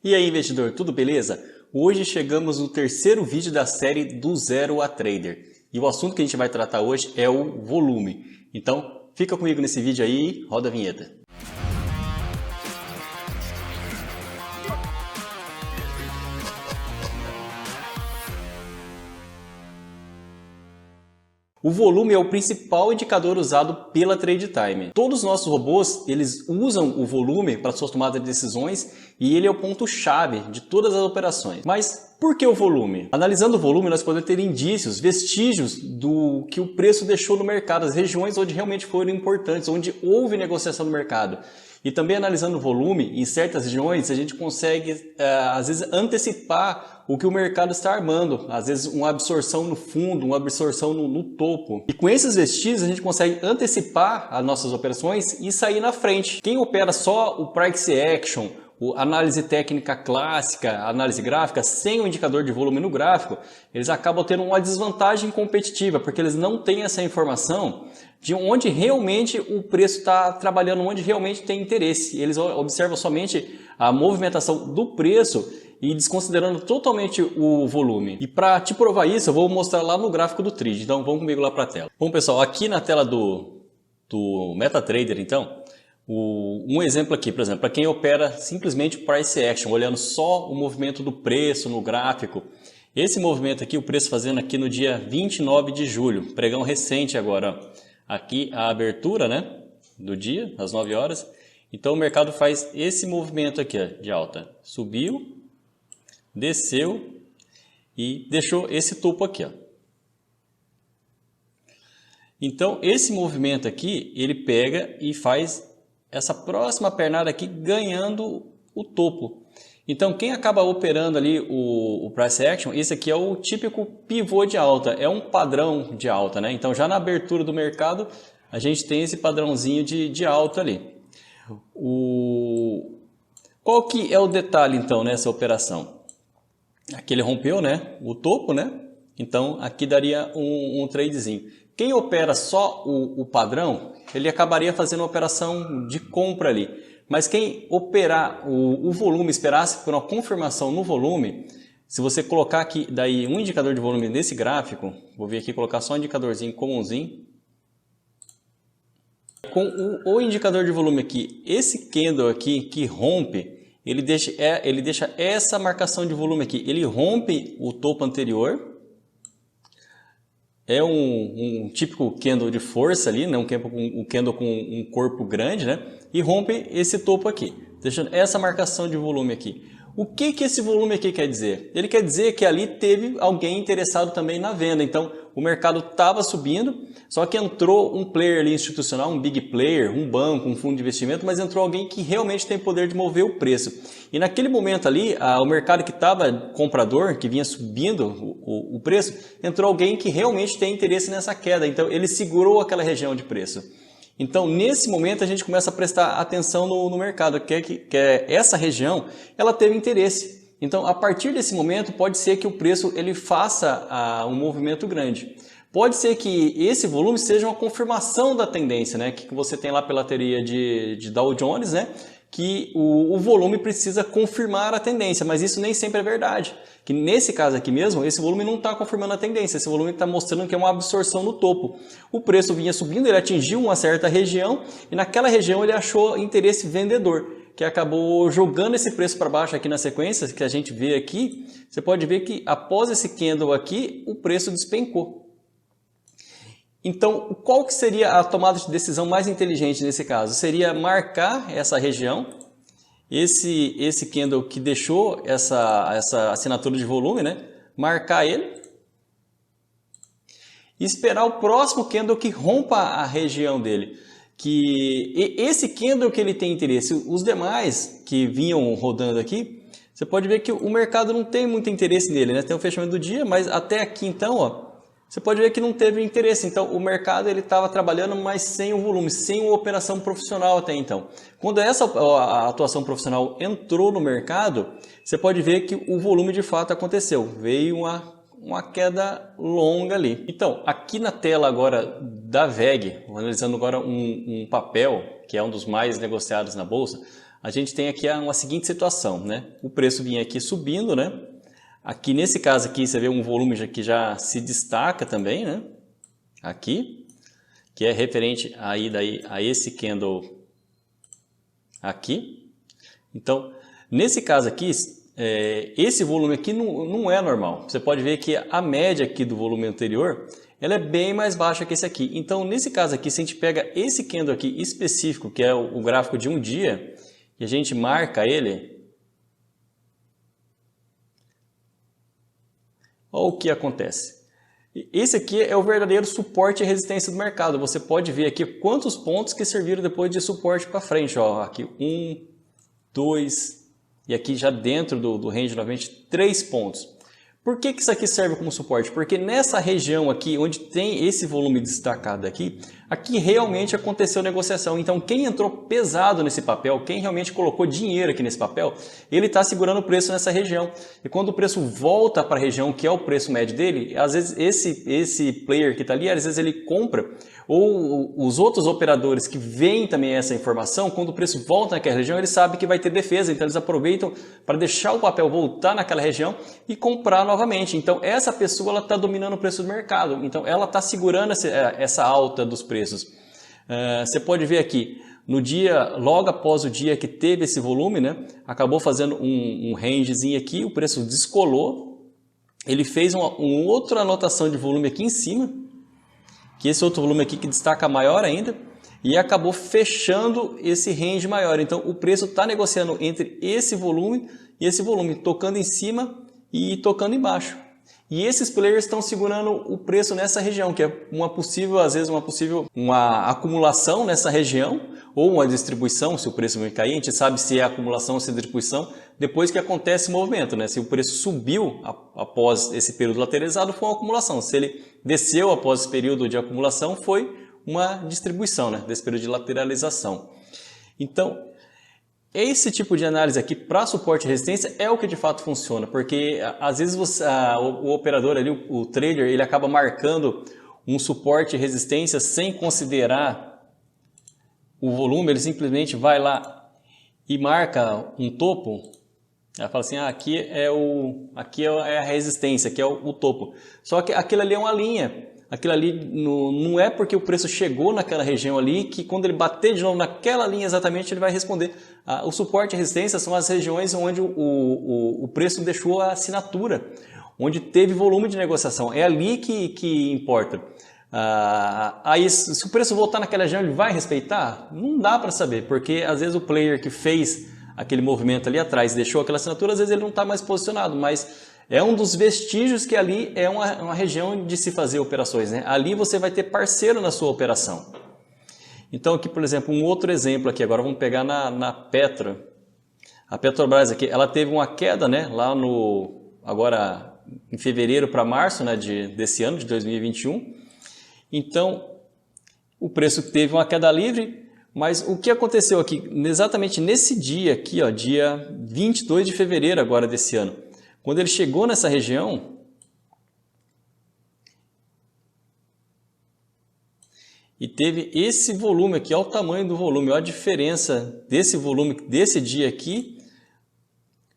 E aí, investidor, tudo beleza? Hoje chegamos no terceiro vídeo da série do Zero a Trader. E o assunto que a gente vai tratar hoje é o volume. Então, fica comigo nesse vídeo aí, roda a vinheta. O volume é o principal indicador usado pela Trade Time. Todos os nossos robôs, eles usam o volume para suas tomadas de decisões e ele é o ponto-chave de todas as operações. Mas por que o volume? Analisando o volume, nós podemos ter indícios, vestígios do que o preço deixou no mercado, as regiões onde realmente foram importantes, onde houve negociação no mercado. E também analisando o volume, em certas regiões a gente consegue, às vezes, antecipar o que o mercado está armando. Às vezes uma absorção no fundo, uma absorção no topo. E com esses vestígios a gente consegue antecipar as nossas operações e sair na frente. Quem opera só o Price Action, a análise técnica clássica, a análise gráfica, sem o indicador de volume no gráfico, eles acabam tendo uma desvantagem competitiva, porque eles não têm essa informação de onde realmente o preço está trabalhando, onde realmente tem interesse. Eles observam somente a movimentação do preço e desconsiderando totalmente o volume. E para te provar isso, eu vou mostrar lá no gráfico do Trade. Então vamos comigo lá para a tela. Bom pessoal, aqui na tela do MetaTrader, então, um exemplo aqui, por exemplo, para quem opera simplesmente o Price Action, olhando só o movimento do preço no gráfico. Esse movimento aqui, o preço fazendo aqui no dia 29 de julho, pregão recente agora, ó. Aqui a abertura, né, do dia, às 9 horas. Então o mercado faz esse movimento aqui, ó, de alta. Subiu, desceu e deixou esse topo aqui, ó. Então esse movimento aqui, ele pega e faz essa próxima pernada aqui ganhando o topo. Então quem acaba operando ali o Price Action, esse aqui é o típico pivô de alta, é um padrão de alta, né? Então já na abertura do mercado a gente tem esse padrãozinho de alta ali. Qual que é o detalhe então nessa operação? Aqui ele rompeu, né, o topo, né? Então aqui daria um tradezinho. Quem opera só o padrão, ele acabaria fazendo uma operação de compra ali. Mas quem operar o volume, esperasse por uma confirmação no volume, se você colocar aqui daí um indicador de volume nesse gráfico, vou vir aqui colocar só um indicadorzinho comumzinho. Com o indicador de volume aqui, esse candle aqui que rompe, ele deixa essa marcação de volume aqui, ele rompe o topo anterior. É um típico candle de força ali, né? um candle com um corpo grande, né? E rompe esse topo aqui, deixando essa marcação de volume aqui. O que esse volume aqui quer dizer? Ele quer dizer que ali teve alguém interessado também na venda. Então o mercado estava subindo, só que entrou um player ali institucional, um big player, um banco, um fundo de investimento, mas entrou alguém que realmente tem poder de mover o preço. E naquele momento ali, o mercado que estava comprador, que vinha subindo o preço, entrou alguém que realmente tem interesse nessa queda. Então ele segurou aquela região de preço. Então, nesse momento, a gente começa a prestar atenção no mercado, que essa região ela teve interesse. Então, a partir desse momento, pode ser que o preço ele faça um movimento grande. Pode ser que esse volume seja uma confirmação da tendência, né? Que você tem lá pela teoria de Dow Jones, né? Que o volume precisa confirmar a tendência, mas isso nem sempre é verdade. Que nesse caso aqui mesmo, esse volume não está confirmando a tendência, esse volume está mostrando que é uma absorção no topo. O preço vinha subindo, ele atingiu uma certa região e naquela região ele achou interesse vendedor, que acabou jogando esse preço para baixo aqui na sequência, que a gente vê aqui. Você pode ver que após esse candle aqui, o preço despencou. Então, qual que seria a tomada de decisão mais inteligente nesse caso? Seria marcar essa região, esse candle que deixou essa assinatura de volume, né? Marcar ele e esperar o próximo candle que rompa a região dele. Que esse candle que ele tem interesse, os demais que vinham rodando aqui, você pode ver que o mercado não tem muito interesse nele, né? Tem o fechamento do dia, mas até aqui então, ó, você pode ver que não teve interesse. Então o mercado ele estava trabalhando, mas sem o volume, sem uma operação profissional até então. Quando a atuação profissional entrou no mercado, você pode ver que o volume de fato aconteceu. Veio uma queda longa ali. Então, aqui na tela agora da VEG, analisando agora um papel, que é um dos mais negociados na Bolsa, a gente tem aqui uma seguinte situação, né? O preço vinha aqui subindo, né? Aqui nesse caso aqui você vê um volume que já se destaca também, né? Aqui, que é referente aí daí a esse candle aqui. Então, nesse caso aqui, esse volume aqui não é normal. Você pode ver que a média aqui do volume anterior, ela é bem mais baixa que esse aqui. Então, nesse caso aqui, se a gente pega esse candle aqui específico, que é o gráfico de um dia, e a gente marca ele, olha o que acontece. Esse aqui é o verdadeiro suporte e resistência do mercado. Você pode ver aqui quantos pontos que serviram depois de suporte para frente. Ó, aqui 1, 2 e aqui já dentro do range novamente 3 pontos. Por que isso aqui serve como suporte? Porque nessa região aqui, onde tem esse volume destacado aqui, aqui realmente aconteceu negociação. Então quem entrou pesado nesse papel, quem realmente colocou dinheiro aqui nesse papel, ele está segurando o preço nessa região. E quando o preço volta para a região que é o preço médio dele, às vezes esse player que está ali, às vezes ele compra, ou os outros operadores que veem também essa informação, quando o preço volta naquela região, eles sabem que vai ter defesa, então eles aproveitam para deixar o papel voltar naquela região e comprar novamente. Então essa pessoa está dominando o preço do mercado, então ela está segurando essa alta dos preços. Você pode ver aqui, no dia, logo após o dia que teve esse volume, né, acabou fazendo um rangezinho aqui, o preço descolou, ele fez uma outra anotação de volume aqui em cima, que esse outro volume aqui que destaca maior ainda, e acabou fechando esse range maior. Então o preço está negociando entre esse volume e esse volume, tocando em cima e tocando embaixo. E esses players estão segurando o preço nessa região, que é às vezes uma acumulação nessa região, ou uma distribuição, se o preço vai cair, a gente sabe se é acumulação ou se é distribuição, depois que acontece o movimento, né? Se o preço subiu após esse período lateralizado, foi uma acumulação. Se ele desceu após esse período de acumulação, foi uma distribuição, né? Desse período de lateralização. Então, esse tipo de análise aqui para suporte e resistência é o que de fato funciona, porque às vezes o operador ali, o trader, ele acaba marcando um suporte e resistência sem considerar o volume, ele simplesmente vai lá e marca um topo, ela fala assim, aqui é a resistência, aqui é o topo. Só que aquilo ali é uma linha. Aquilo ali não é porque o preço chegou naquela região ali que quando ele bater de novo naquela linha exatamente ele vai responder. O suporte e resistência são as regiões onde o preço deixou a assinatura, onde teve volume de negociação. É ali que importa. Aí se o preço voltar naquela região ele vai respeitar? Não dá para saber, porque às vezes o player que fez aquele movimento ali atrás deixou aquela assinatura, às vezes ele não está mais posicionado, mas é um dos vestígios que ali é uma região de se fazer operações, né? Ali você vai ter parceiro na sua operação. Então aqui, por exemplo, um outro exemplo aqui, agora vamos pegar na Petro. A Petrobras aqui, ela teve uma queda, né? Lá agora em fevereiro para março, né? Desse ano, de 2021. Então o preço teve uma queda livre, mas o que aconteceu aqui, exatamente nesse dia aqui, ó, dia 22 de fevereiro agora desse ano, quando ele chegou nessa região, e teve esse volume aqui, olha o tamanho do volume, olha a diferença desse volume desse dia aqui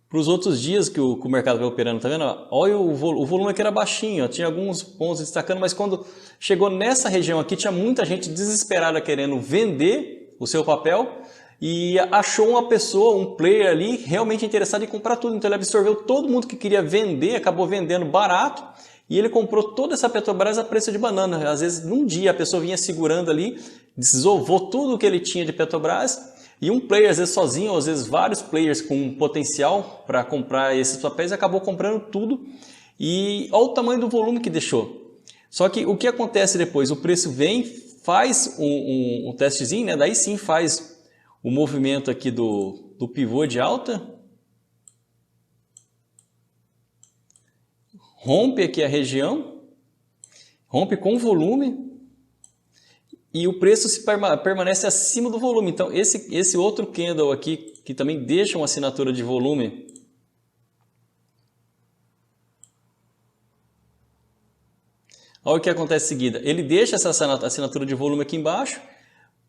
para os outros dias que o mercado vai operando, tá vendo? Olha o volume aqui era baixinho, ó, tinha alguns pontos destacando, mas quando chegou nessa região aqui, tinha muita gente desesperada querendo vender o seu papel, e achou uma pessoa, um player ali realmente interessado em comprar tudo. Então ele absorveu todo mundo que queria vender, acabou vendendo barato e ele comprou toda essa Petrobras a preço de banana. Às vezes num dia a pessoa vinha segurando ali, desovou tudo o que ele tinha de Petrobras e um player às vezes sozinho, ou às vezes vários players com potencial para comprar esses papéis, acabou comprando tudo e olha o tamanho do volume que deixou. Só que o que acontece depois? O preço vem, faz um testezinho, né? Daí sim faz o movimento aqui do pivô de alta, rompe aqui a região, rompe com volume e o preço permanece acima do volume. Então esse outro candle aqui, que também deixa uma assinatura de volume, olha o que acontece em seguida, ele deixa essa assinatura de volume aqui embaixo,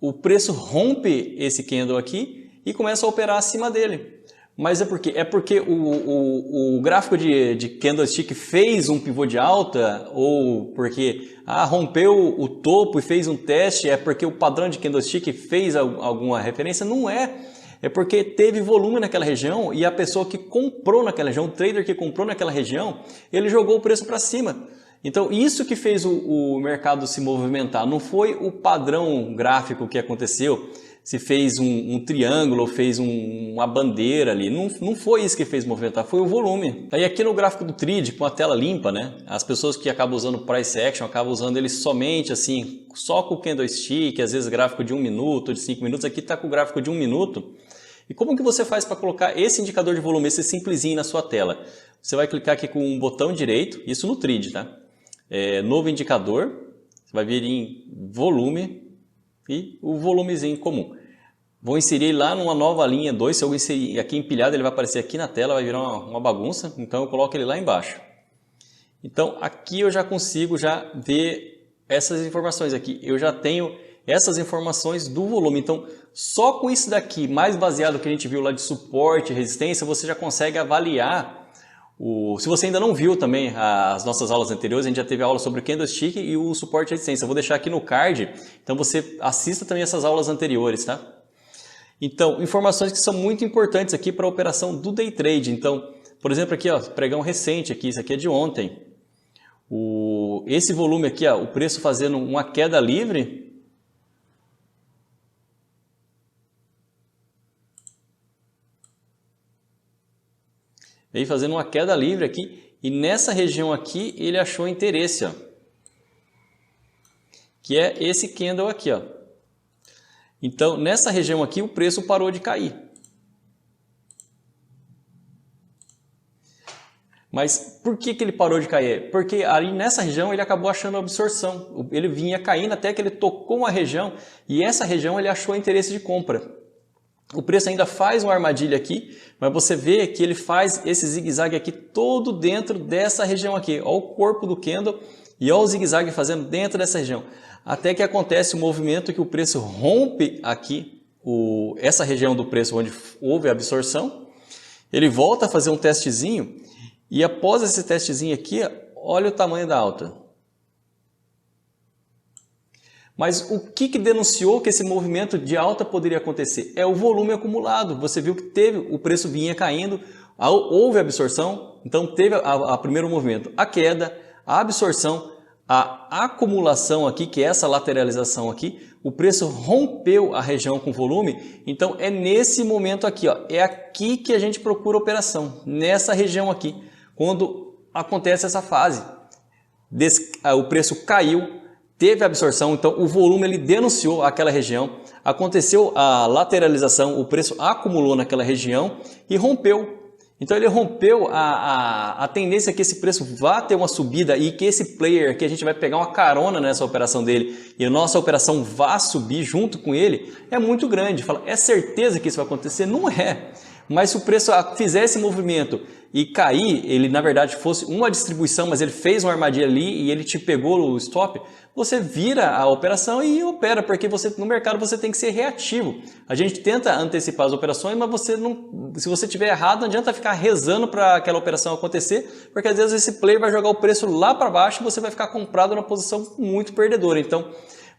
o preço rompe esse candle aqui e começa a operar acima dele. Mas é porque o gráfico de candlestick fez um pivô de alta, ou porque rompeu o topo e fez um teste, é porque o padrão de candlestick fez alguma referência? Não é. É porque teve volume naquela região e a pessoa que comprou naquela região, o trader que comprou naquela região, ele jogou o preço para cima. Então isso que fez o mercado se movimentar, não foi o padrão gráfico que aconteceu, se fez um triângulo ou fez uma bandeira ali, não foi isso que fez movimentar, foi o volume. Aí aqui no gráfico do TRID, com a tela limpa, né, as pessoas que acabam usando Price Action, acabam usando ele somente assim, só com o candlestick, às vezes gráfico de 1 minuto, de 5 minutos, aqui está com o gráfico de 1 minuto. E como que você faz para colocar esse indicador de volume, esse simplesinho na sua tela? Você vai clicar aqui com um botão direito, isso no TRID, tá? Novo indicador, você vai vir em volume e o volumezinho comum. Vou inserir lá numa nova linha 2, se eu inserir aqui empilhado, ele vai aparecer aqui na tela, vai virar uma bagunça, então eu coloco ele lá embaixo. Então aqui eu já consigo ver essas informações aqui, eu já tenho essas informações do volume, então só com isso daqui, mais baseado no que a gente viu lá de suporte e resistência, você já consegue avaliar. Se você ainda não viu também as nossas aulas anteriores, a gente já teve aula sobre o candlestick e o suporte e resistência. Eu vou deixar aqui no card, então você assista também essas aulas anteriores, tá? Então, informações que são muito importantes aqui para a operação do day trade. Então, por exemplo, aqui, ó, pregão recente aqui, isso aqui é de ontem. Esse volume aqui, ó, o preço fazendo uma queda livre. Veio fazendo uma queda livre aqui e nessa região aqui ele achou interesse, ó, que é esse candle aqui, ó. Então nessa região aqui o preço parou de cair. Mas por que ele parou de cair? Porque ali nessa região ele acabou achando absorção. Ele vinha caindo até que ele tocou uma região e essa região ele achou interesse de compra. O preço ainda faz uma armadilha aqui, mas você vê que ele faz esse zigue-zague aqui todo dentro dessa região aqui. Olha o corpo do candle e olha o zigue-zague fazendo dentro dessa região. Até que acontece o movimento que o preço rompe aqui, essa região do preço onde houve a absorção. Ele volta a fazer um testezinho e após esse testezinho aqui, olha o tamanho da alta. Mas o que denunciou que esse movimento de alta poderia acontecer? É o volume acumulado. Você viu que o preço vinha caindo, houve absorção, então teve o primeiro movimento, a queda, a absorção, a acumulação aqui, que é essa lateralização aqui, o preço rompeu a região com volume, então é nesse momento aqui, ó, é aqui que a gente procura operação, nessa região aqui, quando acontece essa fase. O preço caiu, teve absorção, então o volume ele denunciou aquela região, aconteceu a lateralização, o preço acumulou naquela região e rompeu. Então ele rompeu a tendência que esse preço vá ter uma subida e que esse player aqui a gente vai pegar uma carona nessa operação dele e a nossa operação vá subir junto com ele, é muito grande. Fala, é certeza que isso vai acontecer? Não é. Mas se o preço fizer esse movimento e cair, ele na verdade fosse uma distribuição, mas ele fez uma armadilha ali e ele te pegou o stop, você vira a operação e opera, porque no mercado você tem que ser reativo. A gente tenta antecipar as operações, mas se você tiver errado, não adianta ficar rezando para aquela operação acontecer, porque às vezes esse player vai jogar o preço lá para baixo e você vai ficar comprado na posição muito perdedora. Então,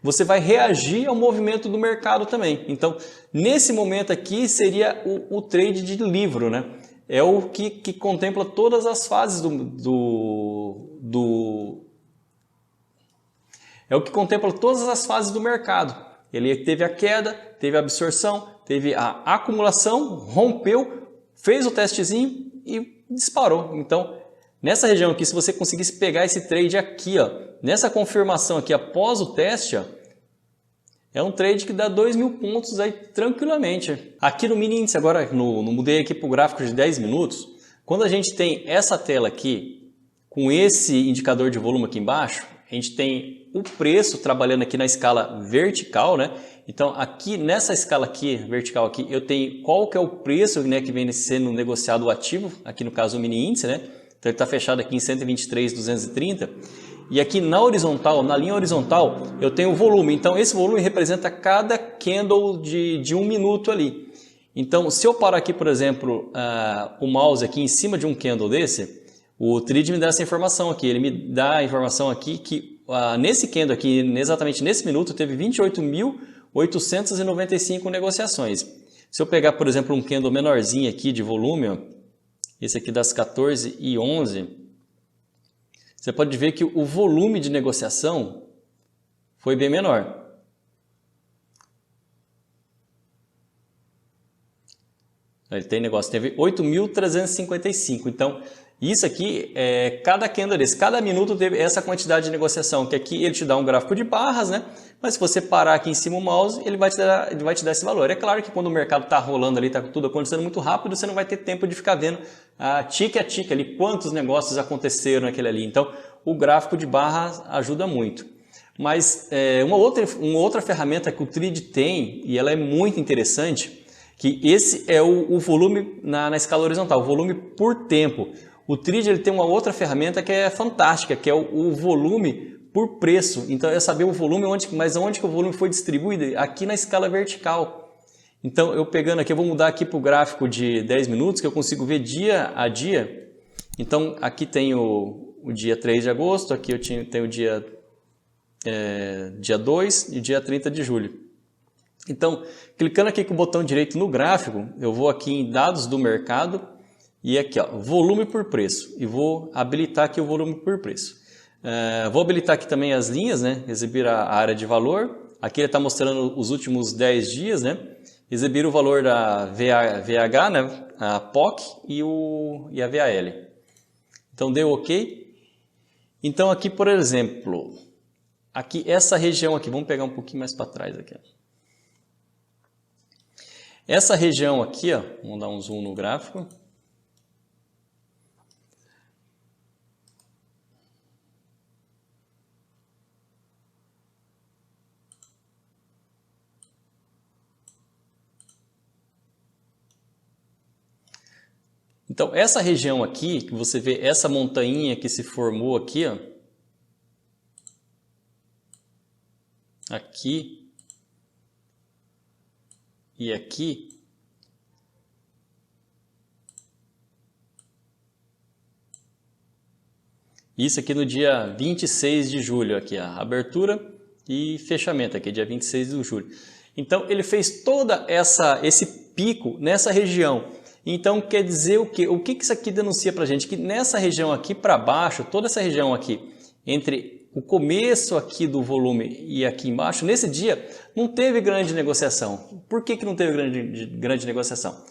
você vai reagir ao movimento do mercado também. Então, nesse momento aqui seria o trade de livro, né? É o que contempla todas as fases é o que contempla todas as fases do mercado. Ele teve a queda, teve a absorção, teve a acumulação, rompeu, fez o testezinho e disparou. Então, nessa região aqui, se você conseguisse pegar esse trade aqui, ó, nessa confirmação aqui após o teste, ó, é um trade que dá 2.000 pontos aí tranquilamente. Aqui no mini índice, agora mudei aqui para o gráfico de 10 minutos, quando a gente tem essa tela aqui, com esse indicador de volume aqui embaixo, a gente tem o preço trabalhando aqui na escala vertical, né? Então aqui nessa escala aqui, vertical aqui, eu tenho qual que é o preço, né, que vem sendo negociado o ativo, aqui no caso o mini índice, né? Então ele está fechado aqui em 123.230. E aqui na horizontal, na linha horizontal, eu tenho o volume. Então esse volume representa cada candle de 1 minuto ali. Então, se eu parar aqui, por exemplo, o mouse aqui em cima de um candle desse, o Trade me dá essa informação aqui. Ele me dá a informação aqui que nesse candle aqui, exatamente nesse minuto, teve 28.895 negociações. Se eu pegar, por exemplo, um candle menorzinho aqui de volume, ó, esse aqui das 14h11, você pode ver que o volume de negociação foi bem menor. Ele tem negócio, teve 8.355. Então, isso aqui, cada candle desse, cada minuto teve essa quantidade de negociação, que aqui ele te dá um gráfico de barras, né? Mas se você parar aqui em cima o mouse, ele vai te dar esse valor. É claro que quando o mercado está rolando ali, está tudo acontecendo muito rápido, você não vai ter tempo de ficar vendo a tique ali, quantos negócios aconteceram naquele ali. Então, o gráfico de barras ajuda muito. Mas uma outra ferramenta que o Trade tem, e ela é muito interessante, que esse é o volume na escala horizontal, o volume por tempo. O Trade ele tem uma outra ferramenta que é fantástica, que é o volume por preço. Então é saber o volume, mas onde que o volume foi distribuído? Aqui na escala vertical. Então eu pegando aqui, eu vou mudar aqui para o gráfico de 10 minutos, que eu consigo ver dia a dia. Então aqui tem o dia 3 de agosto, aqui eu tenho o dia 2 e o dia 30 de julho. Então, clicando aqui com o botão direito no gráfico, eu vou aqui em dados do mercado e aqui, ó, volume por preço. E vou habilitar aqui o volume por preço. Vou habilitar aqui também as linhas, né? Exibir a área de valor. Aqui ele está mostrando os últimos 10 dias, né? Exibir o valor da VH, né? A POC e a VAL. Então, deu OK. Então, aqui, por exemplo, aqui essa região aqui, vamos pegar um pouquinho mais para trás aqui, ó. Essa região aqui, ó, vamos dar um zoom no gráfico. Então, essa região aqui, que você vê essa montanha que se formou aqui, ó, aqui e aqui, isso aqui no dia 26 de julho, aqui a abertura e fechamento, aqui dia 26 de julho. Então ele fez toda esse pico nessa região. Então quer dizer o quê? O que isso aqui denuncia para a gente? Que nessa região aqui para baixo, toda essa região aqui, entre o começo aqui do volume e aqui embaixo, nesse dia não teve grande negociação. Por que não teve grande negociação?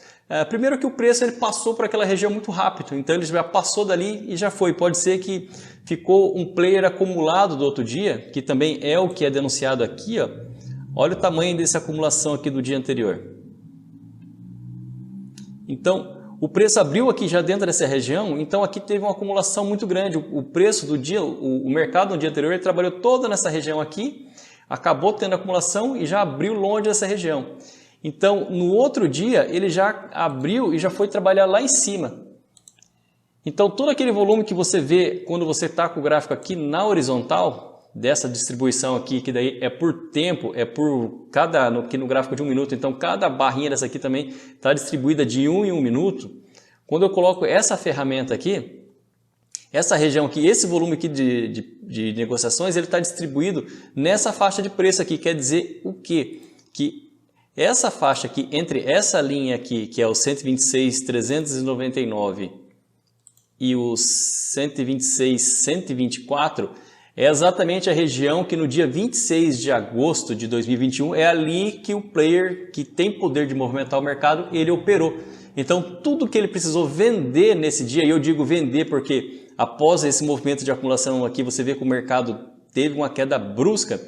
Primeiro que o preço ele passou por aquela região muito rápido, então ele já passou dali e já foi. Pode ser que ficou um player acumulado do outro dia, que também é o que é denunciado aqui, ó. Olha o tamanho dessa acumulação aqui do dia anterior. Então, o preço abriu aqui já dentro dessa região, então aqui teve uma acumulação muito grande. O preço do dia, o mercado no dia anterior, ele trabalhou toda nessa região aqui, acabou tendo acumulação e já abriu longe dessa região. Então, no outro dia, ele já abriu e já foi trabalhar lá em cima. Então, todo aquele volume que você vê quando você está com o gráfico aqui na horizontal, dessa distribuição aqui, que daí é por tempo, é por aqui no gráfico de 1 minuto, então cada barrinha dessa aqui também está distribuída de 1 em 1 minuto. Quando eu coloco essa ferramenta aqui, essa região aqui, esse volume aqui de negociações, ele está distribuído nessa faixa de preço aqui. Quer dizer o quê? Que essa faixa aqui, entre essa linha aqui, que é o 126.399 e o 126.124, é exatamente a região que no dia 26 de agosto de 2021 é ali que o player que tem poder de movimentar o mercado, ele operou. Então tudo que ele precisou vender nesse dia, e eu digo vender porque após esse movimento de acumulação aqui, você vê que o mercado teve uma queda brusca.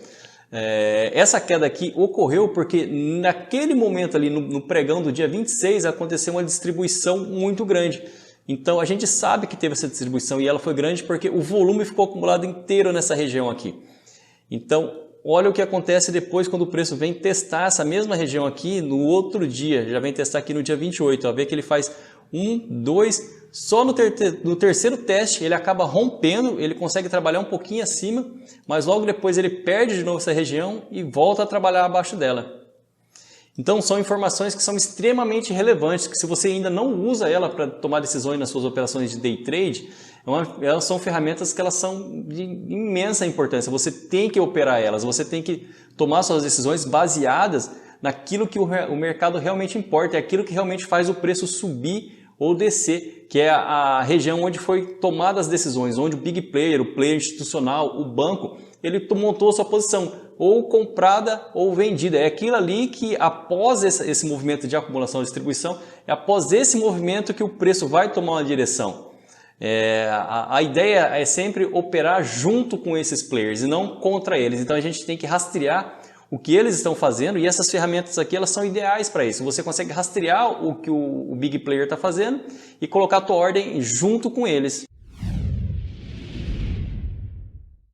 Essa queda aqui ocorreu porque naquele momento ali no pregão do dia 26 aconteceu uma distribuição muito grande. Então a gente sabe que teve essa distribuição e ela foi grande porque o volume ficou acumulado inteiro nessa região aqui. Então olha o que acontece depois quando o preço vem testar essa mesma região aqui no outro dia. Já vem testar aqui no dia 28, ó, vê que ele faz 1, 2, só no terceiro teste ele acaba rompendo, ele consegue trabalhar um pouquinho acima, mas logo depois ele perde de novo essa região e volta a trabalhar abaixo dela. Então são informações que são extremamente relevantes, que se você ainda não usa ela para tomar decisões nas suas operações de day trade, elas são ferramentas que elas são de imensa importância. Você tem que operar elas, você tem que tomar suas decisões baseadas naquilo que o mercado realmente importa, é aquilo que realmente faz o preço subir ou descer, que é a região onde foi tomadas as decisões, onde o big player, o player institucional, o banco, ele montou sua posição, ou comprada ou vendida. É aquilo ali que após esse movimento de acumulação e distribuição, é após esse movimento que o preço vai tomar uma direção. A ideia é sempre operar junto com esses players e não contra eles. Então a gente tem que rastrear o que eles estão fazendo e essas ferramentas aqui elas são ideais para isso. Você consegue rastrear o que o big player está fazendo e colocar a tua ordem junto com eles.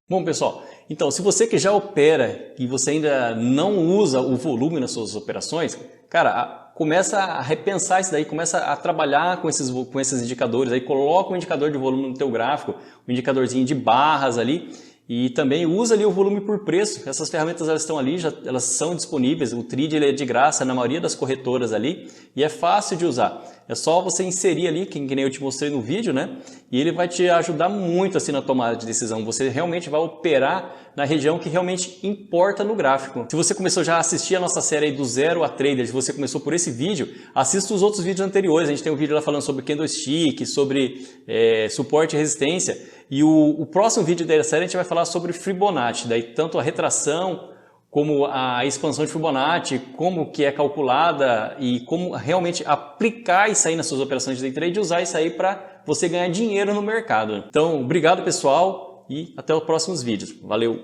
Bom pessoal, então se você que já opera e você ainda não usa o volume nas suas operações, cara, começa a repensar isso daí, começa a trabalhar com esses indicadores, aí coloca um indicador de volume no teu gráfico, um indicadorzinho de barras ali, e também usa ali o volume por preço. Essas ferramentas elas estão ali, elas são disponíveis, o Trade ele é de graça na maioria das corretoras ali e é fácil de usar. É só você inserir ali, que nem eu te mostrei no vídeo, né? E ele vai te ajudar muito assim na tomada de decisão. Você realmente vai operar na região que realmente importa no gráfico. Se você começou já a assistir a nossa série aí do Zero a Trader, se você começou por esse vídeo, assista os outros vídeos anteriores. A gente tem um vídeo lá falando sobre candlestick, sobre suporte e resistência. E o próximo vídeo da série a gente vai falar sobre Fibonacci, daí tanto a retração como a expansão de Fibonacci, como que é calculada e como realmente aplicar isso aí nas suas operações de day trade e usar isso aí para você ganhar dinheiro no mercado. Então, obrigado pessoal e até os próximos vídeos. Valeu!